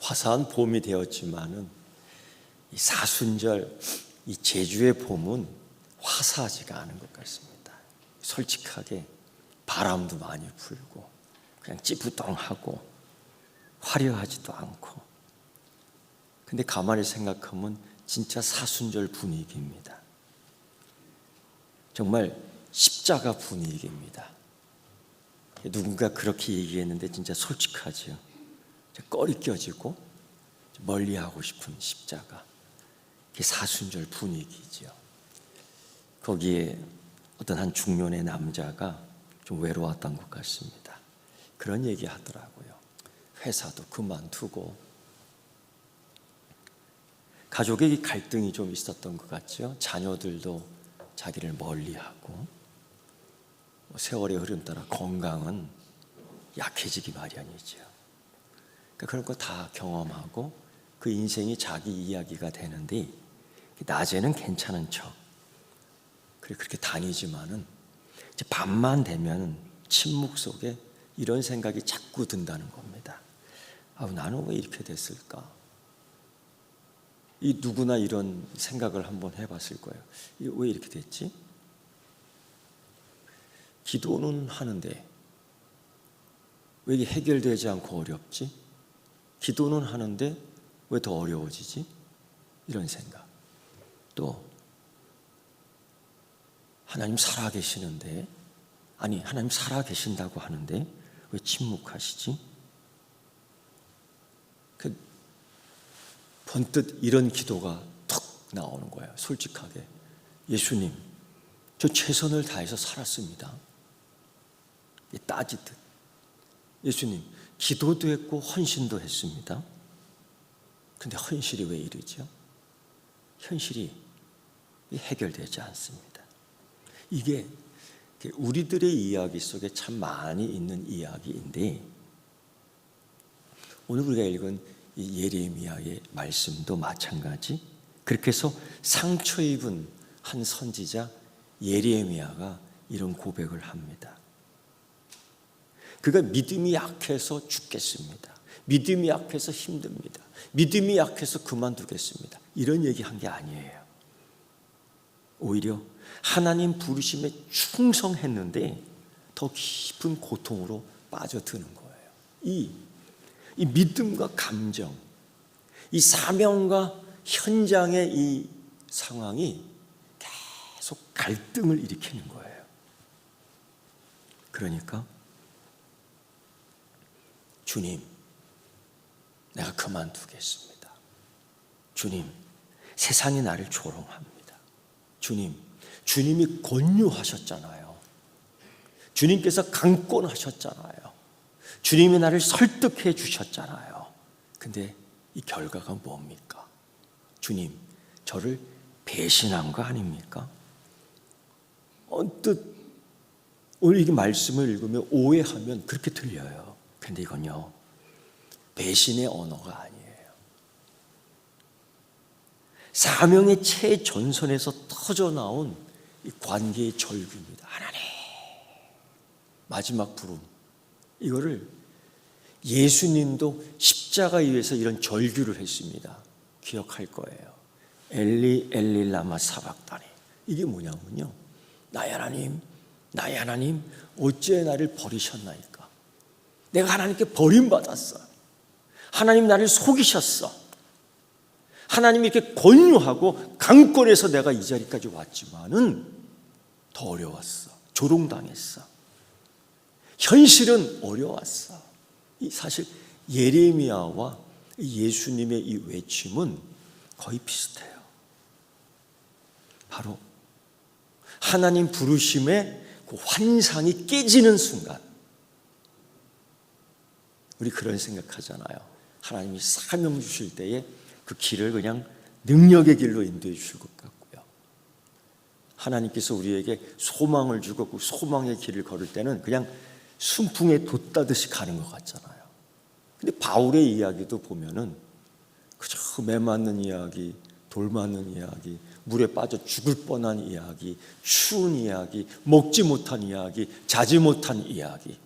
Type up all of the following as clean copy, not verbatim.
화사한 봄이 되었지만은 이 사순절, 이 제주의 봄은 화사하지가 않은 것 같습니다. 솔직하게 바람도 많이 불고 그냥 찌뿌덩하고 화려하지도 않고. 근데 가만히 생각하면 진짜 사순절 분위기입니다. 정말 십자가 분위기입니다. 누군가 그렇게 얘기했는데 진짜 솔직하죠. 꺼리 껴지고 멀리하고 싶은 십자가. 그게 사순절 분위기죠. 거기에 어떤 한 중년의 남자가 좀 외로웠던 것 같습니다. 그런 얘기 하더라고요. 회사도 그만두고 가족의 갈등이 좀 있었던 것 같죠. 자녀들도 자기를 멀리하고 세월의 흐름 따라 건강은 약해지기 마련이죠. 그러니까 그런 거 다 경험하고 그 인생이 자기 이야기가 되는데 낮에는 괜찮은 척 그렇게 다니지만은 이제 밤만 되면 침묵 속에 이런 생각이 자꾸 든다는 겁니다. 나는 왜 이렇게 됐을까? 이 누구나 이런 생각을 한번 해봤을 거예요. 왜 이렇게 됐지? 기도는 하는데 왜 이게 해결되지 않고 어렵지? 기도는 하는데 왜 더 어려워지지? 이런 생각. 또 하나님 살아계시는데, 아니 하나님 살아계신다고 하는데 왜 침묵하시지? 번뜩 이런 기도가 툭 나오는 거예요. 솔직하게. 예수님, 저 최선을 다해서 살았습니다. 따지듯. 예수님, 기도도 했고 헌신도 했습니다. 근데 헌실이 왜 이러죠? 현실이 해결되지 않습니다. 이게 우리들의 이야기 속에 참 많이 있는 이야기인데, 오늘 우리가 읽은 이 예레미야의 말씀도 마찬가지. 그렇게 해서 상처 입은 한 선지자 예레미야가 이런 고백을 합니다. 그가 믿음이 약해서 죽겠습니다. 믿음이 약해서 힘듭니다. 믿음이 약해서 그만두겠습니다. 이런 얘기한 게 아니에요. 오히려 하나님 부르심에 충성했는데 더 깊은 고통으로 빠져드는 거예요. 이 믿음과 감정, 이 사명과 현장의 이 상황이 계속 갈등을 일으키는 거예요. 그러니까 주님, 내가 그만두겠습니다. 주님, 세상이 나를 조롱합니다. 주님, 주님이 권유하셨잖아요. 주님께서 강권하셨잖아요. 주님이 나를 설득해 주셨잖아요. 근데 이 결과가 뭡니까? 주님, 저를 배신한 거 아닙니까? 언뜻 오늘 이 말씀을 읽으면 오해하면 그렇게 들려요. 근데 이건요, 배신의 언어가 아니에요. 사명의 최전선에서 터져나온 이 관계의 절규입니다. 하나님, 마지막 부름. 이거를 예수님도 십자가 위에서 이런 절규를 했습니다. 기억할 거예요. 엘리 엘리 라마 사박다니. 이게 뭐냐면요, 나의 하나님, 나의 하나님, 어찌 나를 버리셨나이까? 내가 하나님께 버림받았어. 하나님 나를 속이셨어. 하나님이 이렇게 권유하고 강권해서 내가 이 자리까지 왔지만은 더 어려웠어. 조롱당했어. 현실은 어려웠어. 사실 예레미야와 예수님의 이 외침은 거의 비슷해요. 바로 하나님 부르심의 그 환상이 깨지는 순간, 우리 그런 생각하잖아요. 하나님이 사명 주실 때에 그 길을 그냥 능력의 길로 인도해 주실 것 같고요. 하나님께서 우리에게 소망을 주고 그 소망의 길을 걸을 때는 그냥 순풍에 돛다듯이 가는 것 같잖아요. 근데 바울의 이야기도 보면은 그저 매 맞는 이야기, 돌 맞는 이야기, 물에 빠져 죽을 뻔한 이야기, 추운 이야기, 먹지 못한 이야기, 자지 못한 이야기,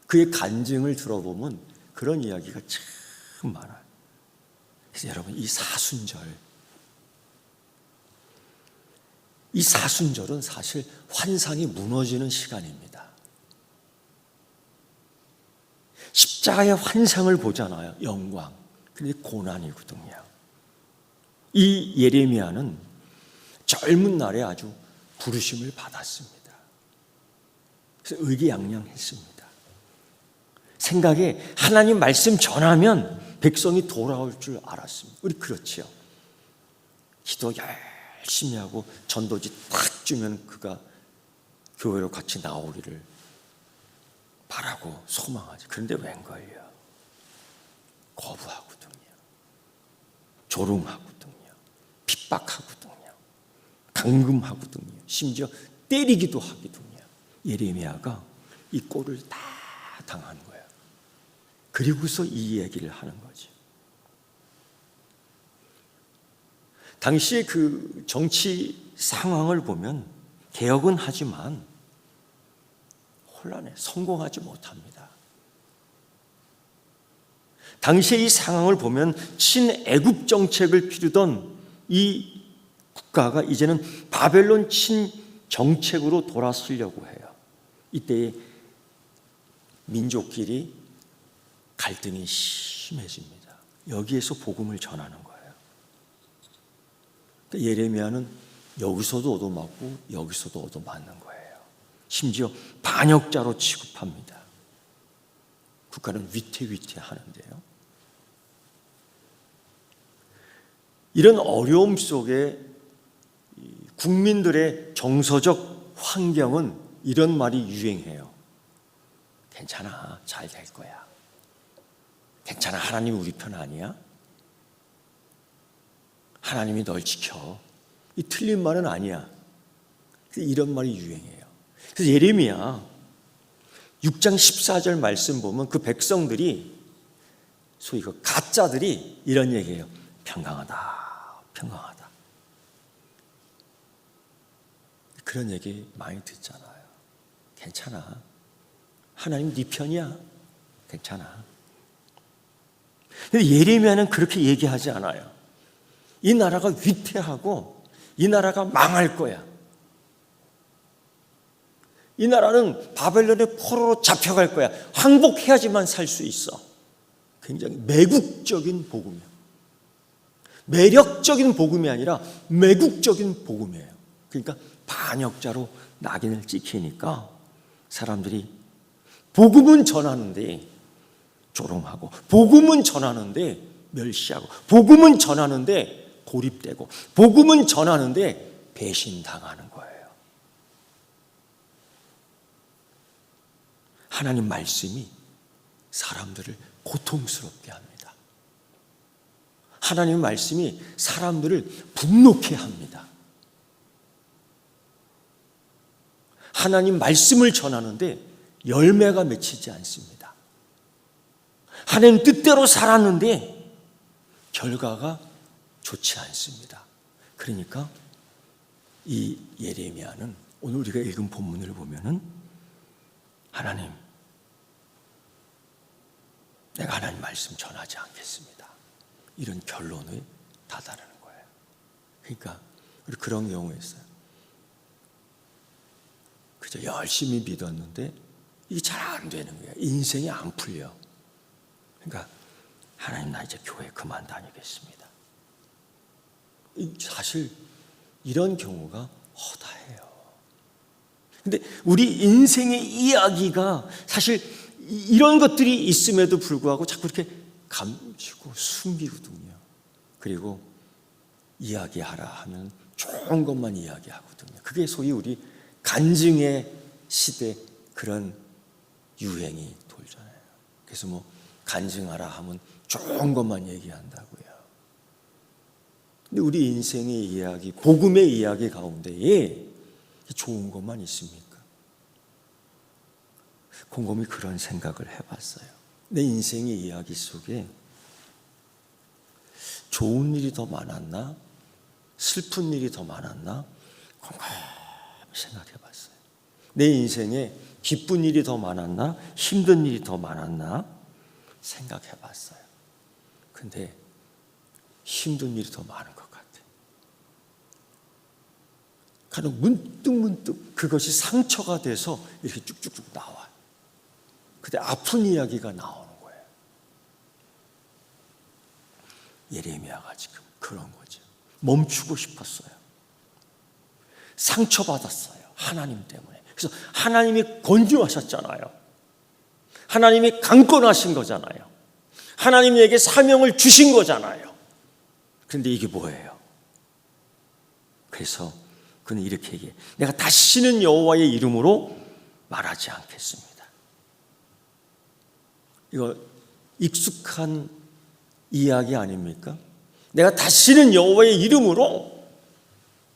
그의 간증을 들어보면 그런 이야기가 참 많아요. 그래서 여러분, 이 사순절은 사실 환상이 무너지는 시간입니다. 십자가의 환상을 보잖아요. 영광. 근데 고난이거든요. 이 예레미야는 젊은 날에 아주 부르심을 받았습니다. 그래서 의기양양했습니다. 생각에 하나님 말씀 전하면 백성이 돌아올 줄 알았습니다. 우리 그렇지요. 기도 열심히 하고 전도지 탁 주면 그가 교회로 같이 나오기를 바라고 소망하지. 그런데 웬걸요? 거부하거든요. 조롱하거든요. 핍박하거든요. 감금하거든요. 심지어 때리기도 하거든요. 예레미야가 이 꼴을 다 당한 거예요. 그리고서 이 얘기를 하는 거죠. 당시의 그 정치 상황을 보면 개혁은 하지만 혼란해 성공하지 못합니다. 당시의 이 상황을 보면 친애국 정책을 피우던 이 국가가 이제는 바벨론 친정책으로 돌아서려고 해요. 이때에 민족끼리 갈등이 심해집니다. 여기에서 복음을 전하는 거예요. 예레미야는 여기서도 얻어맞고 여기서도 얻어맞는 거예요. 심지어 반역자로 취급합니다. 국가는 위태위태하는데요. 이런 어려움 속에 국민들의 정서적 환경은 이런 말이 유행해요. 괜찮아, 잘 될 거야. 괜찮아, 하나님이 우리 편 아니야? 하나님이 널 지켜. 이 틀린 말은 아니야. 이런 말이 유행해요. 그래서 예레미야 6장 14절 말씀 보면 그 백성들이 소위 그 가짜들이 이런 얘기해요. 평강하다, 평강하다. 그런 얘기 많이 듣잖아요. 괜찮아. 하나님 네 편이야. 괜찮아. 근데 예레미야는 그렇게 얘기하지 않아요. 이 나라가 위태하고 이 나라가 망할 거야. 이 나라는 바벨론의 포로로 잡혀갈 거야. 항복해야지만 살 수 있어. 굉장히 매국적인 복음이에요. 매력적인 복음이 아니라 매국적인 복음이에요. 그러니까 반역자로 낙인을 찍히니까 사람들이 복음은 전하는데 조롱하고, 복음은 전하는데 멸시하고, 복음은 전하는데 고립되고, 복음은 전하는데 배신당하는 거예요. 하나님 말씀이 사람들을 고통스럽게 합니다. 하나님 말씀이 사람들을 분노케 합니다. 하나님 말씀을 전하는데 열매가 맺히지 않습니다. 하나님 뜻대로 살았는데 결과가 좋지 않습니다. 그러니까 이 예레미야는 오늘 우리가 읽은 본문을 보면은 하나님, 내가 하나님 말씀 전하지 않겠습니다. 이런 결론에 다다르는 거예요. 그러니까 우리 그런 경우가 있어요. 그저 열심히 믿었는데 이게 잘 안 되는 거예요. 인생이 안 풀려. 그러니까 하나님, 나 이제 교회 그만 다니겠습니다. 사실 이런 경우가 허다해요. 근데 우리 인생의 이야기가 사실 이런 것들이 있음에도 불구하고 자꾸 이렇게 감추고 숨기거든요. 그리고 이야기하라 하면 좋은 것만 이야기하거든요. 그게 소위 우리 간증의 시대 그런 유행이 돌잖아요. 그래서 뭐 간증하라 하면 좋은 것만 얘기한다고요. 근데 우리 인생의 이야기, 복음의 이야기 가운데에 좋은 것만 있습니까? 곰곰이 그런 생각을 해봤어요. 내 인생의 이야기 속에 좋은 일이 더 많았나? 슬픈 일이 더 많았나? 곰곰이 생각해봤어요. 내 인생에 기쁜 일이 더 많았나? 힘든 일이 더 많았나? 생각해봤어요. 근데 힘든 일이 더 많은 것 같아요. 간혹 문득 그것이 상처가 돼서 이렇게 쭉쭉쭉 나와요. 그때 아픈 이야기가 나오는 거예요. 예레미야가 지금 그런 거죠. 멈추고 싶었어요. 상처받았어요. 하나님 때문에. 그래서 하나님이 건조하셨잖아요. 하나님이 강권하신 거잖아요. 하나님에게 사명을 주신 거잖아요. 그런데 이게 뭐예요? 그래서 그는 이렇게 얘기해. 내가 다시는 여호와의 이름으로 말하지 않겠습니다. 이거 익숙한 이야기 아닙니까? 내가 다시는 여호와의 이름으로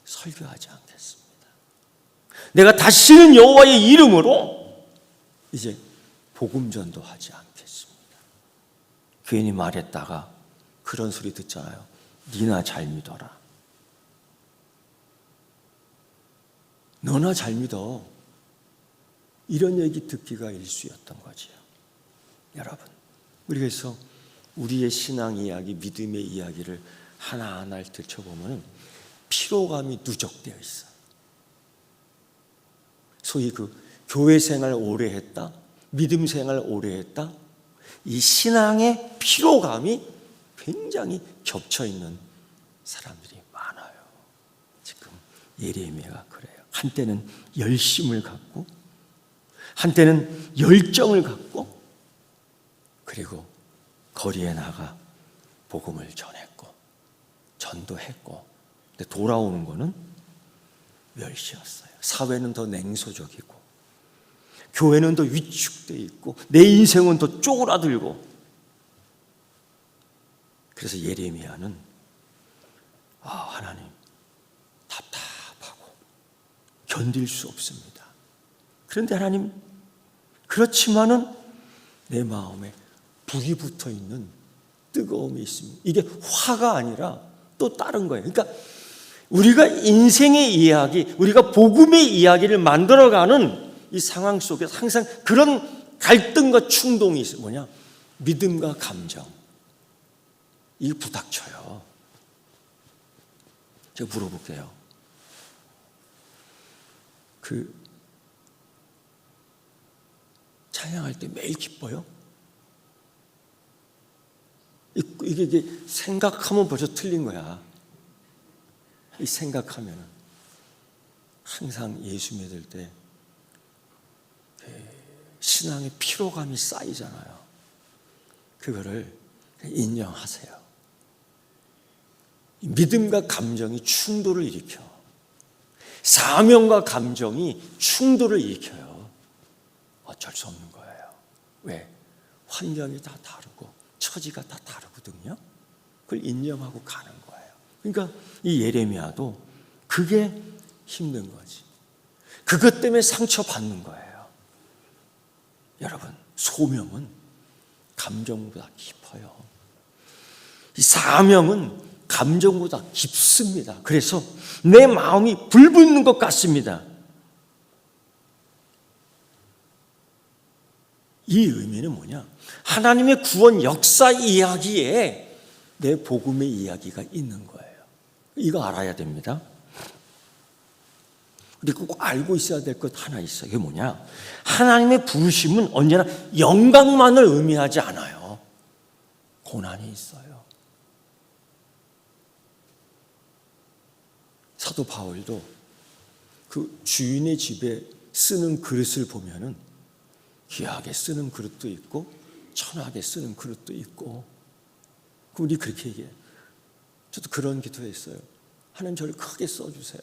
설교하지 않겠습니다. 내가 다시는 여호와의 이름으로 이제 복음 전도하지 않겠습니다. 괜히 말했다가 그런 소리 듣잖아요. 니나 잘 믿어라. 너나 잘 믿어. 이런 얘기 듣기가 일쑤였던 거지요. 여러분, 우리 그래서 우리의 신앙 이야기, 믿음의 이야기를 하나하나를 들춰보면 피로감이 누적되어 있어요. 소위 그 교회 생활 오래 했다, 믿음 생활 오래 했다, 이 신앙의 피로감이 굉장히 겹쳐 있는 사람들이 많아요. 지금 예레미야가 그래요. 한때는 열심을 갖고, 한때는 열정을 갖고, 그리고 거리에 나가 복음을 전했고, 전도했고, 근데 돌아오는 거는 멸시였어요. 사회는 더 냉소적이고, 교회는 더 위축되어 있고, 내 인생은 더 쪼그라들고. 그래서 예레미야는 하나님 답답하고 견딜 수 없습니다. 그런데 하나님, 그렇지만은 내 마음에 불이 붙어 있는 뜨거움이 있습니다. 이게 화가 아니라 또 다른 거예요. 그러니까 우리가 인생의 이야기, 우리가 복음의 이야기를 만들어가는 이 상황 속에서 항상 그런 갈등과 충동이 있어요. 뭐냐? 믿음과 감정. 이게 부닥쳐요. 제가 물어볼게요. 찬양할 때 매일 기뻐요? 이게 생각하면 벌써 틀린 거야. 이 생각하면 항상 예수 믿을 때 신앙의 피로감이 쌓이잖아요. 그거를 인정하세요. 믿음과 감정이 충돌을 일으켜. 사명과 감정이 충돌을 일으켜요. 어쩔 수 없는 거예요. 왜? 환경이 다 다르고 처지가 다 다르거든요. 그걸 인정하고 가는 거예요. 그러니까 이 예레미야도 그게 힘든 거지. 그것 때문에 상처받는 거예요. 여러분, 소명은 감정보다 깊어요. 이 사명은 감정보다 깊습니다. 그래서 내 마음이 불붙는 것 같습니다. 이 의미는 뭐냐? 하나님의 구원 역사 이야기에 내 복음의 이야기가 있는 거예요. 이거 알아야 됩니다. 그리고 꼭 알고 있어야 될 것 하나 있어요. 이게 뭐냐? 하나님의 부르심은 언제나 영광만을 의미하지 않아요. 고난이 있어요. 사도 바울도 그 주인의 집에 쓰는 그릇을 보면은 귀하게 쓰는 그릇도 있고 천하게 쓰는 그릇도 있고, 우리 그렇게 얘기해요. 저도 그런 기도했어요. 하나님 저를 크게 써주세요.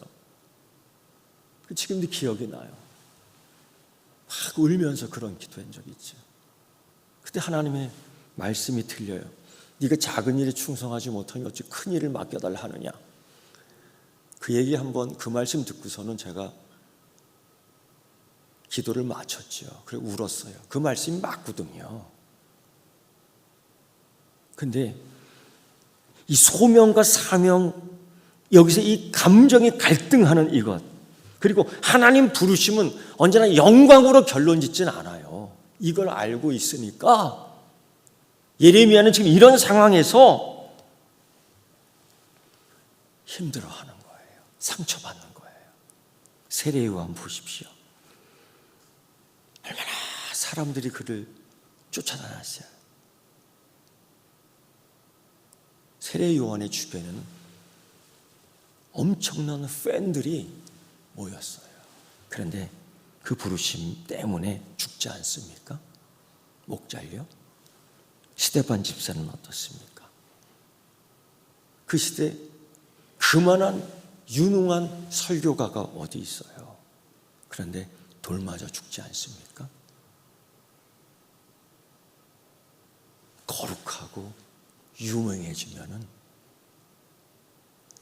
지금도 기억이 나요. 막 울면서 그런 기도한 적이 있죠. 그때 하나님의 말씀이 들려요. 네가 작은 일에 충성하지 못하니 어찌 큰 일을 맡겨달라 하느냐. 그 얘기 한번, 그 말씀 듣고서는 제가 기도를 마쳤죠. 그리고 울었어요. 그 말씀이 맞거든요. 근데 이 소명과 사명, 여기서 이 감정이 갈등하는 이것, 그리고 하나님 부르심은 언제나 영광으로 결론 짓지는 않아요. 이걸 알고 있으니까 예레미야는 지금 이런 상황에서 힘들어하는 거예요. 상처받는 거예요. 세례 요한 보십시오. 얼마나 사람들이 그를 쫓아다녔어요. 세례 요한의 주변에는 엄청난 팬들이 모였어요. 그런데 그 부르심 때문에 죽지 않습니까? 목 잘려? 스데반 집사는 어떻습니까? 그 시대 그만한 유능한 설교가가 어디 있어요? 그런데 돌 맞아 죽지 않습니까? 거룩하고 유명해지면은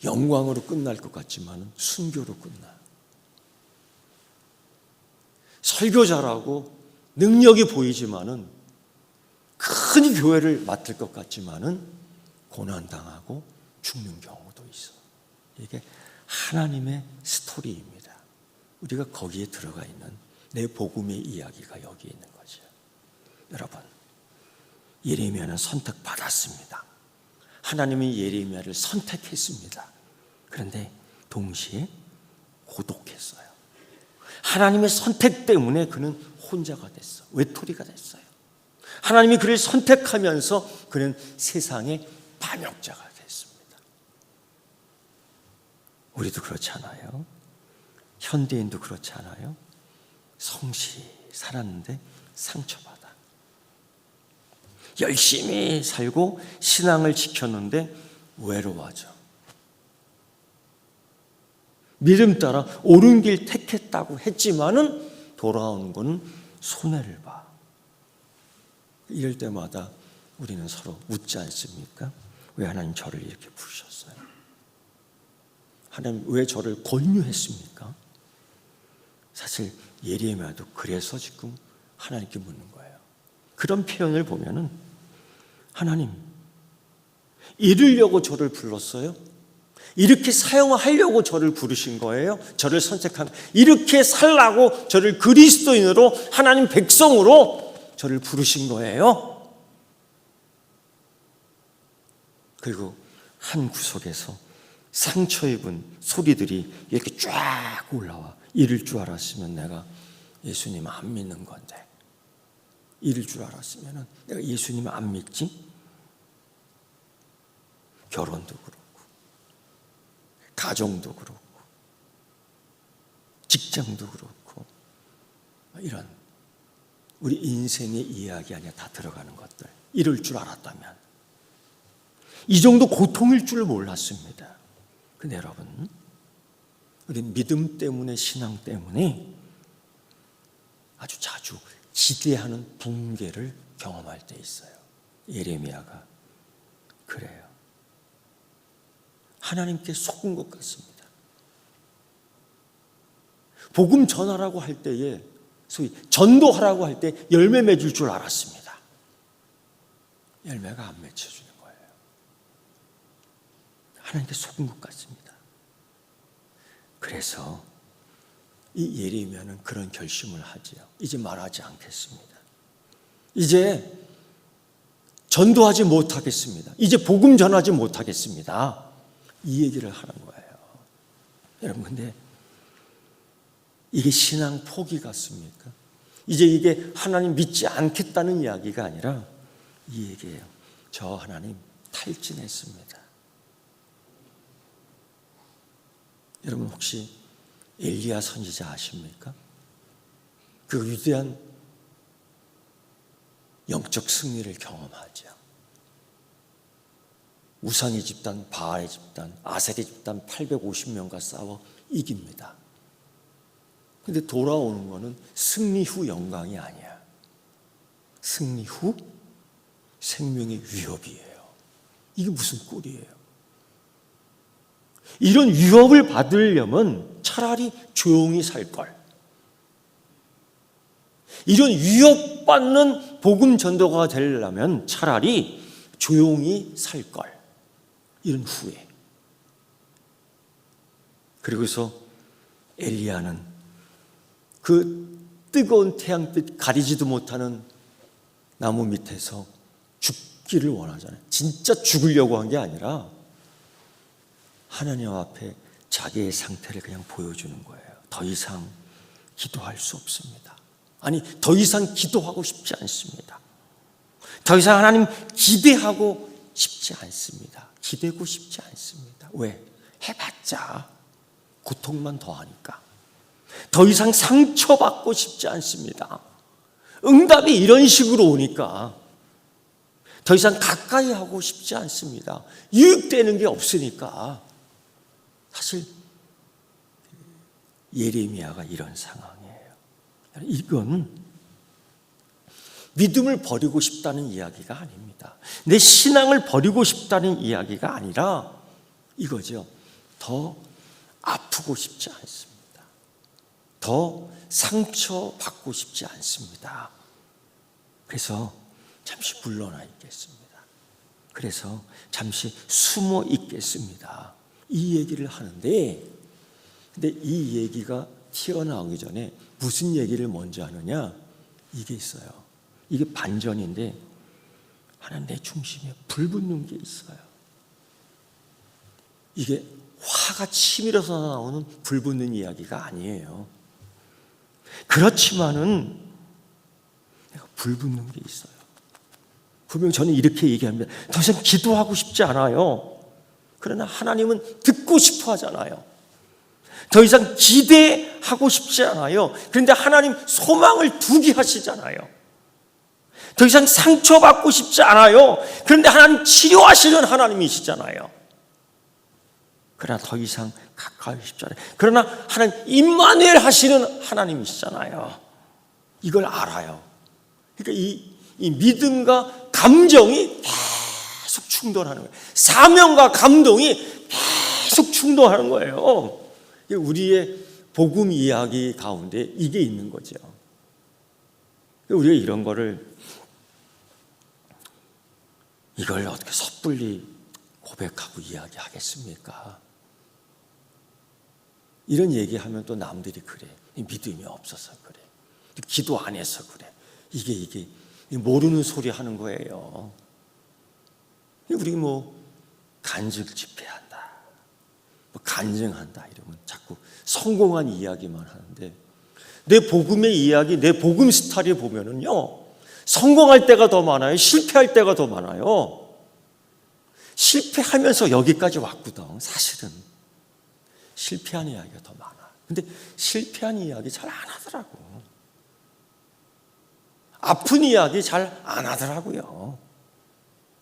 영광으로 끝날 것 같지만 순교로 끝나요. 설교 잘하고 능력이 보이지만은 큰 교회를 맡을 것 같지만은 고난당하고 죽는 경우도 있어. 이게 하나님의 스토리입니다. 우리가 거기에 들어가 있는 내 복음의 이야기가 여기 있는 거죠. 여러분, 예레미야는 선택받았습니다. 하나님이 예레미야를 선택했습니다. 그런데 동시에 고독했어요. 하나님의 선택 때문에 그는 혼자가 됐어. 외톨이가 됐어요. 하나님이 그를 선택하면서 그는 세상의 반역자가 됐습니다. 우리도 그렇지 않아요? 현대인도 그렇지 않아요? 성실히 살았는데 상처받아. 열심히 살고 신앙을 지켰는데 외로워져. 믿음 따라 옳은 길 택했다고 했지만은 돌아오는 것은 손해를 봐. 이럴 때마다 우리는 서로 묻지 않습니까? 왜 하나님 저를 이렇게 부르셨어요? 하나님 왜 저를 권유했습니까? 사실 예레미야도 그래서 지금 하나님께 묻는 거예요. 그런 표현을 보면은 하나님 이루려고 저를 불렀어요? 이렇게 사용하려고 저를 부르신 거예요? 저를 선택한, 이렇게 살라고 저를 그리스도인으로 하나님 백성으로 저를 부르신 거예요? 그리고 한 구석에서 상처 입은 소리들이 이렇게 쫙 올라와. 이럴 줄 알았으면 내가 예수님 안 믿는 건데, 이럴 줄 알았으면 내가 예수님 안 믿지? 결혼도 그렇고 가정도 그렇고 직장도 그렇고 이런 우리 인생의 이야기 안에 다 들어가는 것들, 이럴 줄 알았다면 이 정도 고통일 줄 몰랐습니다. 근데 여러분, 우리 믿음 때문에, 신앙 때문에 아주 자주 지대하는 붕괴를 경험할 때 있어요. 예레미야가 그래요. 하나님께 속은 것 같습니다. 복음 전하라고 할 때에, 소위 전도하라고 할 때 열매 맺을 줄 알았습니다. 열매가 안 맺혀주는 거예요. 하나님께 속은 것 같습니다. 그래서 이 예레미야는 그런 결심을 하지요. 이제 말하지 않겠습니다. 이제 전도하지 못하겠습니다. 이제 복음 전하지 못하겠습니다. 이 얘기를 하는 거예요. 여러분, 근데 이게 신앙 포기 같습니까? 이제 이게 하나님 믿지 않겠다는 이야기가 아니라 이 얘기예요. 저 하나님 탈진했습니다. 여러분, 혹시 엘리야 선지자 아십니까? 그 위대한 영적 승리를 경험하죠. 우상의 집단, 바알의 집단, 아셀의 집단 850명과 싸워 이깁니다. 근데 돌아오는 거는 승리 후 영광이 아니야. 승리 후 생명의 위협이에요. 이게 무슨 꼴이에요? 이런 위협을 받으려면 차라리 조용히 살걸. 이런 위협받는 복음 전도가 되려면 차라리 조용히 살걸. 이런 후회. 그리고서 엘리야는 그 뜨거운 태양빛 가리지도 못하는 나무 밑에서 죽기를 원하잖아요. 진짜 죽으려고 한 게 아니라 하나님 앞에 자기의 상태를 그냥 보여주는 거예요. 더 이상 기도할 수 없습니다. 아니, 더 이상 기도하고 싶지 않습니다. 더 이상 하나님 기대하고 싶지 않습니다. 기대고 싶지 않습니다. 왜? 해봤자 고통만 더하니까. 더 이상 상처받고 싶지 않습니다. 응답이 이런 식으로 오니까 더 이상 가까이 하고 싶지 않습니다. 유익되는 게 없으니까. 사실 예레미야가 이런 상황이에요. 이건 믿음을 버리고 싶다는 이야기가 아닙니다. 내 신앙을 버리고 싶다는 이야기가 아니라 이거죠. 더 아프고 싶지 않습니다. 더 상처받고 싶지 않습니다. 그래서 잠시 물러나 있겠습니다. 그래서 잠시 숨어 있겠습니다. 이 얘기를 하는데, 근데 이 얘기가 튀어나오기 전에 무슨 얘기를 먼저 하느냐? 이게 있어요. 이게 반전인데, 하나 내 중심에 불붙는 게 있어요. 이게 화가 치밀어서 나오는 불붙는 이야기가 아니에요. 그렇지만은 내가 불붙는 게 있어요. 분명 저는 이렇게 얘기합니다. 더 이상 기도하고 싶지 않아요. 그러나 하나님은 듣고 싶어 하잖아요. 더 이상 기대하고 싶지 않아요. 그런데 하나님 소망을 두게 하시잖아요. 더 이상 상처받고 싶지 않아요. 그런데 하나님 치료하시는 하나님이시잖아요. 그러나 더 이상 가까이 싶지 않아요. 그러나 하나님 임마누엘 하시는 하나님이시잖아요. 이걸 알아요. 그러니까 이 믿음과 감정이 계속 충돌하는 거예요. 사명과 감동이 계속 충돌하는 거예요. 우리의 복음 이야기 가운데 이게 있는 거죠. 우리가 이런 거를 이걸 어떻게 섣불리 고백하고 이야기하겠습니까? 이런 얘기하면 또 남들이 그래. 믿음이 없어서 그래. 기도 안 해서 그래. 이게 모르는 소리 하는 거예요. 우리 간증 집회한다, 간증한다 이러면 자꾸 성공한 이야기만 하는데, 내 복음의 이야기, 내 복음 스타일에 보면은요, 성공할 때가 더 많아요. 실패할 때가 더 많아요. 실패하면서 여기까지 왔거든. 사실은 실패한 이야기가 더 많아. 근데 실패한 이야기 잘 안 하더라고. 아픈 이야기 잘 안 하더라고요.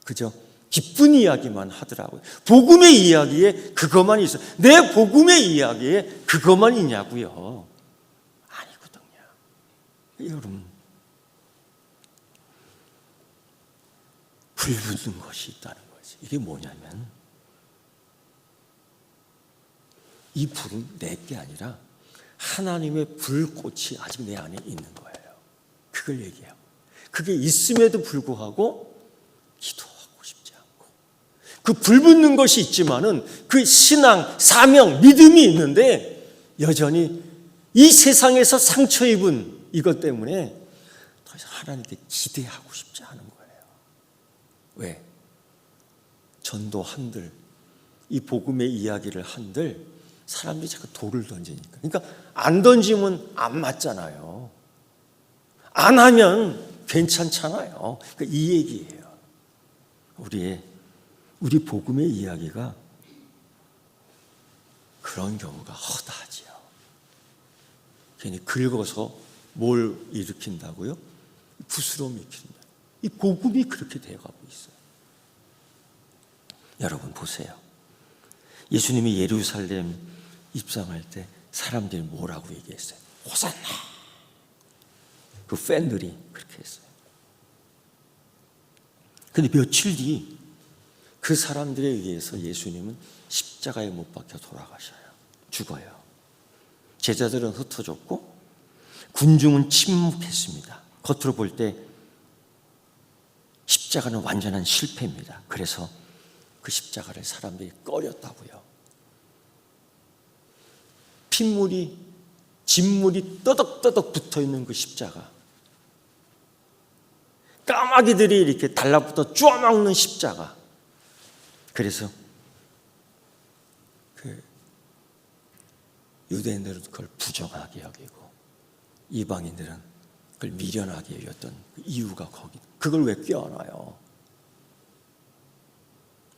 그죠? 기쁜 이야기만 하더라고요. 복음의 이야기에 그것만 있어. 내 복음의 이야기에 그것만 있냐고요. 아니거든요. 여러분, 불붙는 것이 있다는 거지. 이게 뭐냐면, 이 불은 내게 아니라 하나님의 불꽃이 아직 내 안에 있는 거예요. 그걸 얘기해요. 그게 있음에도 불구하고 기도하고 싶지 않고, 그 불붙는 것이 있지만은 그 신앙, 사명, 믿음이 있는데 여전히 이 세상에서 상처 입은 이것 때문에 더 이상 하나님께 기대하고 싶지 않은 거예요. 왜? 전도 한들, 이 복음의 이야기를 한들 사람들이 자꾸 돌을 던지니까. 그러니까 안 던지면 안 맞잖아요. 안 하면 괜찮잖아요. 그러니까 이 얘기예요. 우리 복음의 이야기가 그런 경우가 허다하지요. 괜히 긁어서 뭘 일으킨다고요? 부스러움 일으킨다. 이 복음이 그렇게 되어가고 있어요. 여러분 보세요. 예수님이 예루살렘 입성할 때 사람들이 뭐라고 얘기했어요? 호산나. 그 팬들이 그렇게 했어요. 그런데 며칠 뒤 그 사람들에 의해서 예수님은 십자가에 못 박혀 돌아가셔요. 죽어요. 제자들은 흩어졌고 군중은 침묵했습니다. 겉으로 볼 때 십자가는 완전한 실패입니다. 그래서 그 십자가를 사람들이 꺼렸다고요. 핏물이, 진물이 떠덕떠덕 붙어있는 그 십자가, 까마귀들이 이렇게 달라붙어 쪼아먹는 십자가. 그래서 유대인들은 그걸 부정하게 여기고 이방인들은 그걸 미련하게 여겼던 이유가 거기. 그걸 왜 껴안아요?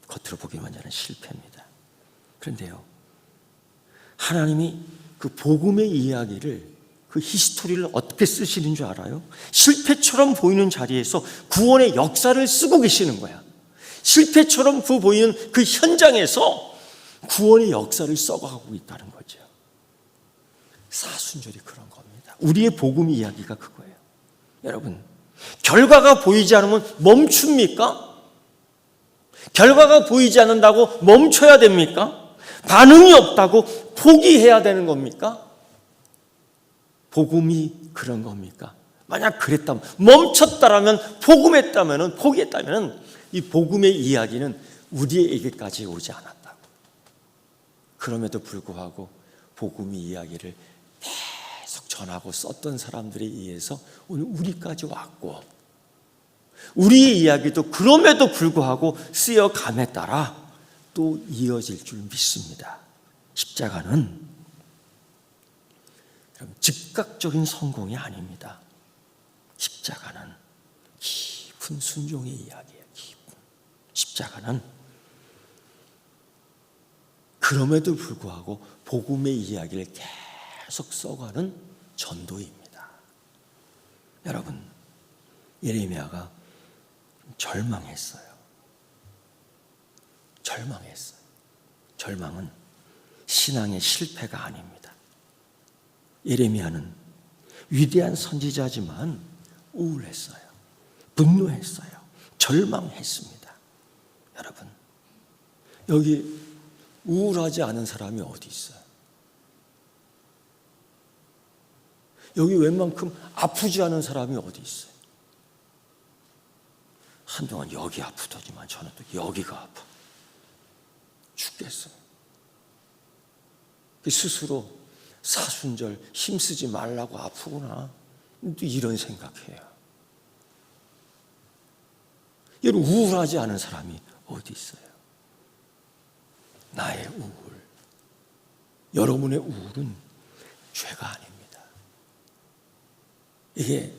겉으로 보기만 하는 실패입니다. 그런데요, 하나님이 그 복음의 이야기를, 그 히스토리를 어떻게 쓰시는 줄 알아요? 실패처럼 보이는 자리에서 구원의 역사를 쓰고 계시는 거야. 실패처럼 보이는 그 현장에서 구원의 역사를 써가고 있다는 거죠. 사순절이 그런 겁니다. 우리의 복음 이야기가 그거예요. 여러분, 결과가 보이지 않으면 멈춥니까? 결과가 보이지 않는다고 멈춰야 됩니까? 반응이 없다고 포기해야 되는 겁니까? 복음이 그런 겁니까? 만약 그랬다면, 멈췄다라면, 포기했다면 이 복음의 이야기는 우리에게까지 오지 않았다고. 그럼에도 불구하고 복음의 이야기를 계속 전하고 썼던 사람들에 의해서 오늘 우리까지 왔고, 우리의 이야기도 그럼에도 불구하고 쓰여감에 따라 또 이어질 줄 믿습니다. 십자가는 즉각적인 성공이 아닙니다. 십자가는 깊은 순종의 이야기예요. 십자가는 그럼에도 불구하고 복음의 이야기를 계속 써가는 전도입니다. 여러분, 예레미야가 절망했어요. 절망은 신앙의 실패가 아닙니다. 예레미야는 위대한 선지자지만 우울했어요. 분노했어요. 절망했습니다. 여러분, 여기 우울하지 않은 사람이 어디 있어요? 여기 웬만큼 아프지 않은 사람이 어디 있어요? 한동안 여기 아프더니만 저는 또 여기가 아파. 죽겠어요. 스스로 사순절 힘쓰지 말라고 아프구나. 또 이런 생각해요. 여러분, 우울하지 않은 사람이 어디 있어요? 나의 우울, 여러분의 우울은 죄가 아닙니다. 이게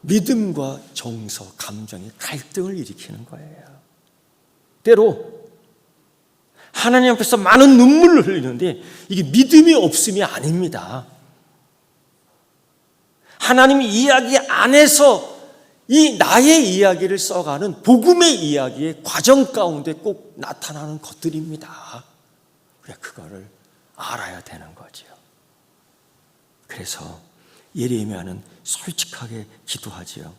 믿음과 정서, 감정이 갈등을 일으키는 거예요. 때로 하나님 앞에서 많은 눈물을 흘리는데 이게 믿음이 없음이 아닙니다. 하나님 이야기 안에서 이 나의 이야기를 써가는 복음의 이야기의 과정 가운데 꼭 나타나는 것들입니다. 그래, 그거를 알아야 되는 거죠. 그래서 예레미야는 솔직하게 기도하지요.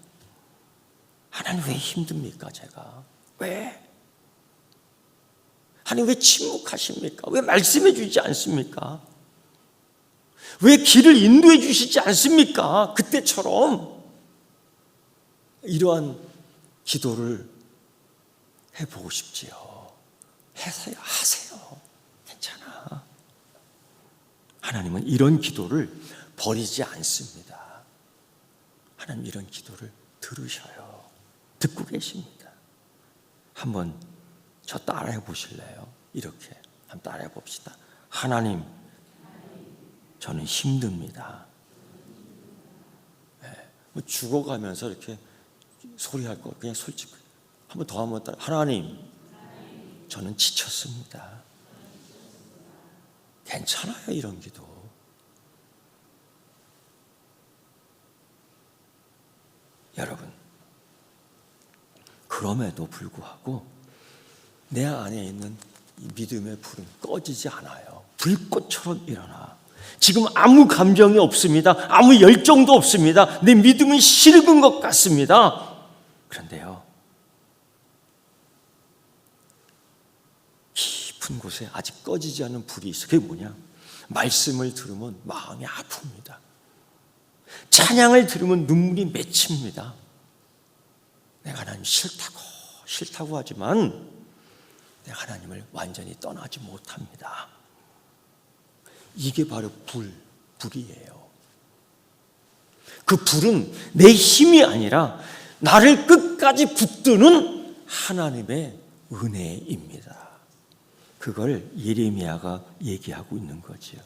하나님 왜 힘듭니까, 제가? 왜? 하나님 왜 침묵하십니까? 왜 말씀해 주지 않습니까? 왜 길을 인도해 주시지 않습니까? 그때처럼 이러한 기도를 해보고 싶지요. 하세요. 괜찮아. 하나님은 이런 기도를 버리지 않습니다. 하나님 이런 기도를 들으셔요. 듣고 계십니다. 한번 저 따라해 보실래요? 이렇게 한번 따라해 봅시다. 하나님, 저는 힘듭니다. 네, 뭐 죽어가면서 이렇게 소리할 거 그냥 솔직히 한번 따라. 하나님, 저는 지쳤습니다. 괜찮아요, 이런 기도. 여러분, 그럼에도 불구하고 내 안에 있는 이 믿음의 불은 꺼지지 않아요. 불꽃처럼 일어나. 지금 아무 감정이 없습니다. 아무 열정도 없습니다. 내 믿음은 식은 것 같습니다. 그런데요, 깊은 곳에 아직 꺼지지 않은 불이 있어요. 그게 뭐냐? 말씀을 들으면 마음이 아픕니다. 찬양을 들으면 눈물이 맺힙니다. 내가 하나님 싫다고 하지만 내가 하나님을 완전히 떠나지 못합니다. 이게 바로 불이에요. 그 불은 내 힘이 아니라 나를 끝까지 붙드는 하나님의 은혜입니다. 그걸 예레미야가 얘기하고 있는 거지요.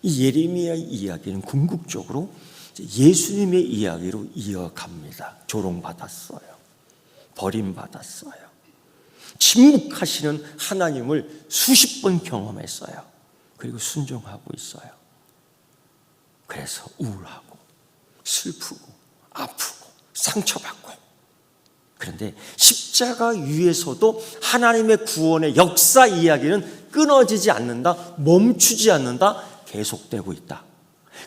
이 예레미야의 이야기는 궁극적으로 예수님의 이야기로 이어갑니다. 조롱받았어요. 버림받았어요. 침묵하시는 하나님을 수십 번 경험했어요. 그리고 순종하고 있어요. 그래서 우울하고 슬프고 아프고 상처받고. 그런데 십자가 위에서도 하나님의 구원의 역사 이야기는 끊어지지 않는다, 멈추지 않는다, 계속되고 있다.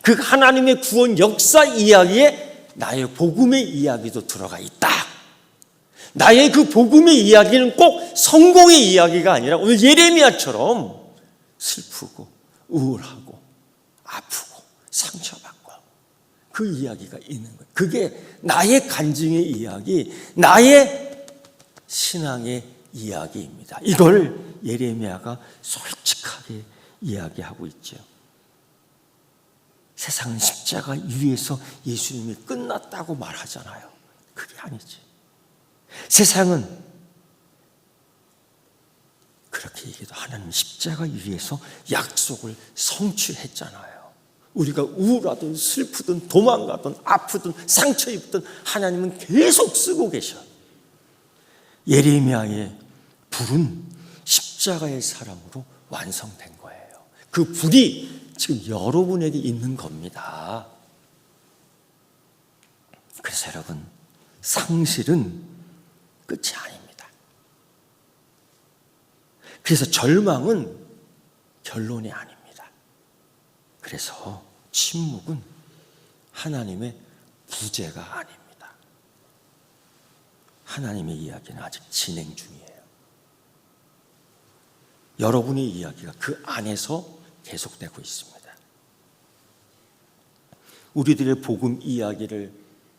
그 하나님의 구원 역사 이야기에 나의 복음의 이야기도 들어가 있다. 나의 그 복음의 이야기는 꼭 성공의 이야기가 아니라 오늘 예레미야처럼 슬프고 우울하고 아프고 상처받고 그 이야기가 있는 거예요. 그게 나의 간증의 이야기, 나의 신앙의 이야기입니다. 이걸 예레미야가 솔직하게 이야기하고 있죠. 세상은 십자가 위에서 예수님이 끝났다고 말하잖아요. 그게 아니지. 세상은 그렇게 얘기해도 하나님 십자가 위에서 약속을 성취했잖아요. 우리가 우울하든 슬프든 도망가든 아프든 상처 입든 하나님은 계속 쓰고 계셔. 예레미야의 불은 십자가의 사람으로 완성된 거예요. 그 불이 지금 여러분에게 있는 겁니다. 그래서 여러분, 상실은 끝이 아닙니다. 그래서 절망은 결론이 아닙니다. 그래서 침묵은 하나님의 부재가 아닙니다. 하나님의 이야기는 아직 진행 중이에요. 여러분의 이야기가 그 안에서 계속되고 있습니다. 우리들의 복음 이야기를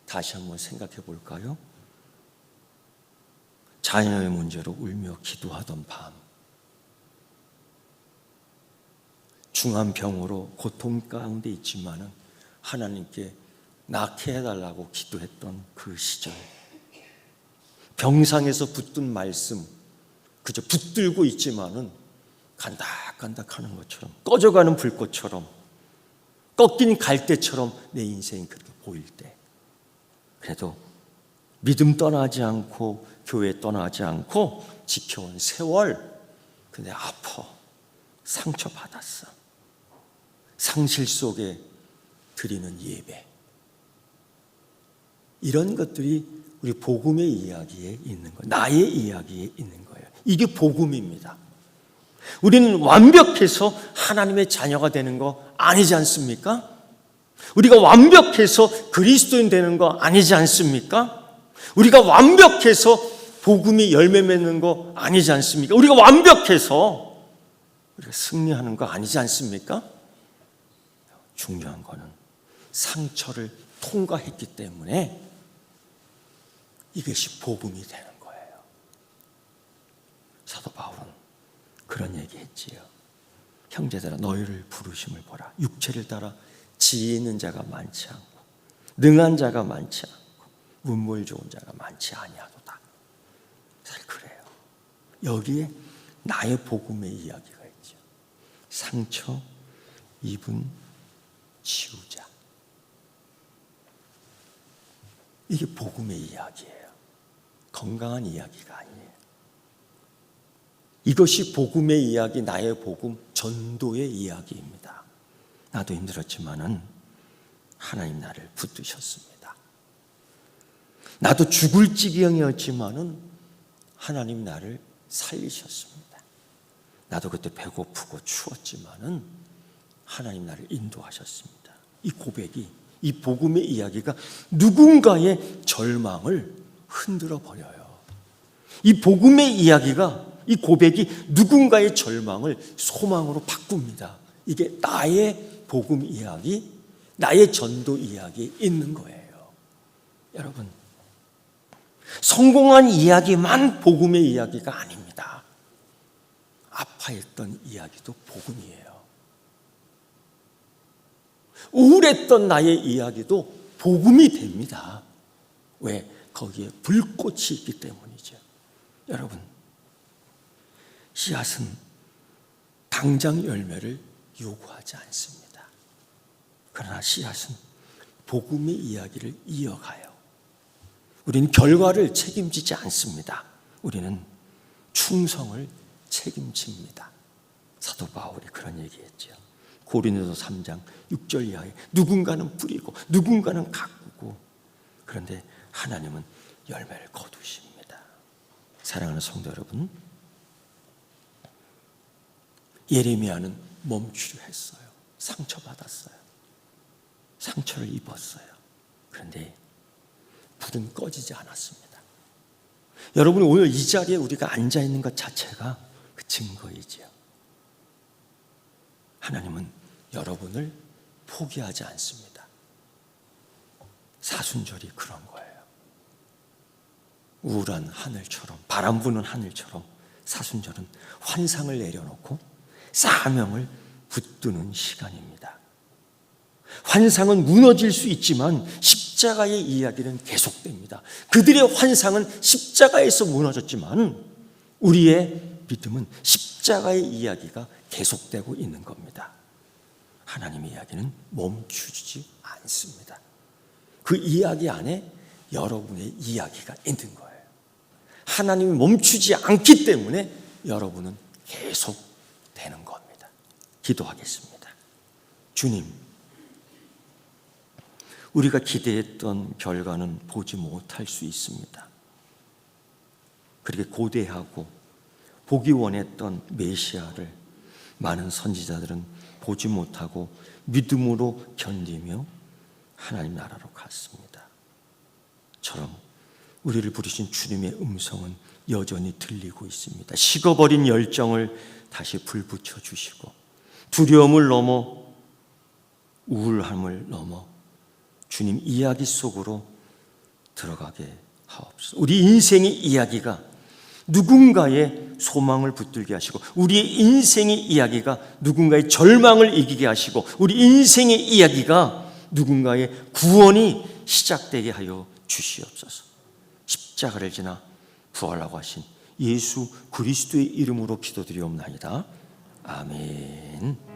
다시 한번 생각해 볼까요? 자녀의 문제로 울며 기도하던 밤, 중한 병으로 고통 가운데 있지만은 하나님께 낫게 해달라고 기도했던 그 시절, 병상에서 붙든 말씀 그저 붙들고 있지만은 간닥간닥하는 것처럼, 꺼져가는 불꽃처럼, 꺾인 갈대처럼 내 인생이 그렇게 보일 때, 그래도 믿음 떠나지 않고 교회 떠나지 않고 지켜온 세월, 근데 아파, 상처받았어. 상실 속에 드리는 예배, 이런 것들이 우리 복음의 이야기에 있는 거예요. 나의 이야기에 있는 거예요. 이게 복음입니다. 우리는 완벽해서 하나님의 자녀가 되는 거 아니지 않습니까? 우리가 완벽해서 그리스도인 되는 거 아니지 않습니까? 우리가 완벽해서 복음이 열매 맺는 거 아니지 않습니까? 우리가 완벽해서 우리가 승리하는 거 아니지 않습니까? 중요한 거는 상처를 통과했기 때문에 이것이 복음이 되는 거예요. 사도 바울은 그런 얘기했지요. 형제들아, 너희를 부르심을 보라. 육체를 따라 지혜 있는 자가 많지 않고 능한 자가 많지 않고 문물 좋은 자가 많지 아니하도다. 사실 그래요. 여기에 나의 복음의 이야기가 있죠. 상처 입은 치우자. 이게 복음의 이야기예요. 건강한 이야기가 아니에요. 이것이 복음의 이야기, 나의 복음, 전도의 이야기입니다. 나도 힘들었지만은 하나님 나를 붙드셨습니다. 나도 죽을 지경이었지만은 하나님 나를 살리셨습니다. 나도 그때 배고프고 추웠지만은 하나님 나를 인도하셨습니다. 이 고백이, 이 복음의 이야기가 누군가의 절망을 흔들어 버려요. 이 복음의 이야기가, 이 고백이 누군가의 절망을 소망으로 바꿉니다. 이게 나의 복음 이야기, 나의 전도 이야기에 있는 거예요. 여러분, 성공한 이야기만 복음의 이야기가 아닙니다. 아파했던 이야기도 복음이에요. 우울했던 나의 이야기도 복음이 됩니다. 왜? 거기에 불꽃이 있기 때문이죠. 여러분, 씨앗은 당장 열매를 요구하지 않습니다. 그러나 씨앗은 복음의 이야기를 이어가요. 우리는 결과를 책임지지 않습니다. 우리는 충성을 책임집니다. 사도 바울이 그런 얘기했죠. 고린도서 3장 6절 이하에 누군가는 뿌리고 누군가는 가꾸고, 그런데 하나님은 열매를 거두십니다. 사랑하는 성도 여러분, 예레미야는 멈추려 했어요. 상처받았어요. 상처를 입었어요. 그런데 불은 꺼지지 않았습니다. 여러분, 오늘 이 자리에 우리가 앉아 있는 것 자체가 그 증거이지요. 하나님은 여러분을 포기하지 않습니다. 사순절이 그런 거예요. 우울한 하늘처럼, 바람 부는 하늘처럼 사순절은 환상을 내려놓고 사명을 붙드는 시간입니다. 환상은 무너질 수 있지만 십자가의 이야기는 계속됩니다. 그들의 환상은 십자가에서 무너졌지만 우리의 믿음은 십자가의 이야기가 계속되고 있는 겁니다. 하나님의 이야기는 멈추지 않습니다. 그 이야기 안에 여러분의 이야기가 있는 거예요. 하나님이 멈추지 않기 때문에 여러분은 계속되는 겁니다. 기도하겠습니다. 주님, 우리가 기대했던 결과는 보지 못할 수 있습니다. 그렇게 고대하고 보기 원했던 메시아를 많은 선지자들은 보지 못하고 믿음으로 견디며 하나님 나라로 갔습니다. 처럼 우리를 부르신 주님의 음성은 여전히 들리고 있습니다. 식어버린 열정을 다시 불붙여 주시고 두려움을 넘어 우울함을 넘어 주님 이야기 속으로 들어가게 하옵소서. 우리 인생의 이야기가 누군가의 소망을 붙들게 하시고, 우리의 인생의 이야기가 누군가의 절망을 이기게 하시고, 우리 인생의 이야기가 누군가의 구원이 시작되게 하여 주시옵소서. 십자가를 지나 부활하고 하신 예수 그리스도의 이름으로 기도드리옵나이다. 아멘.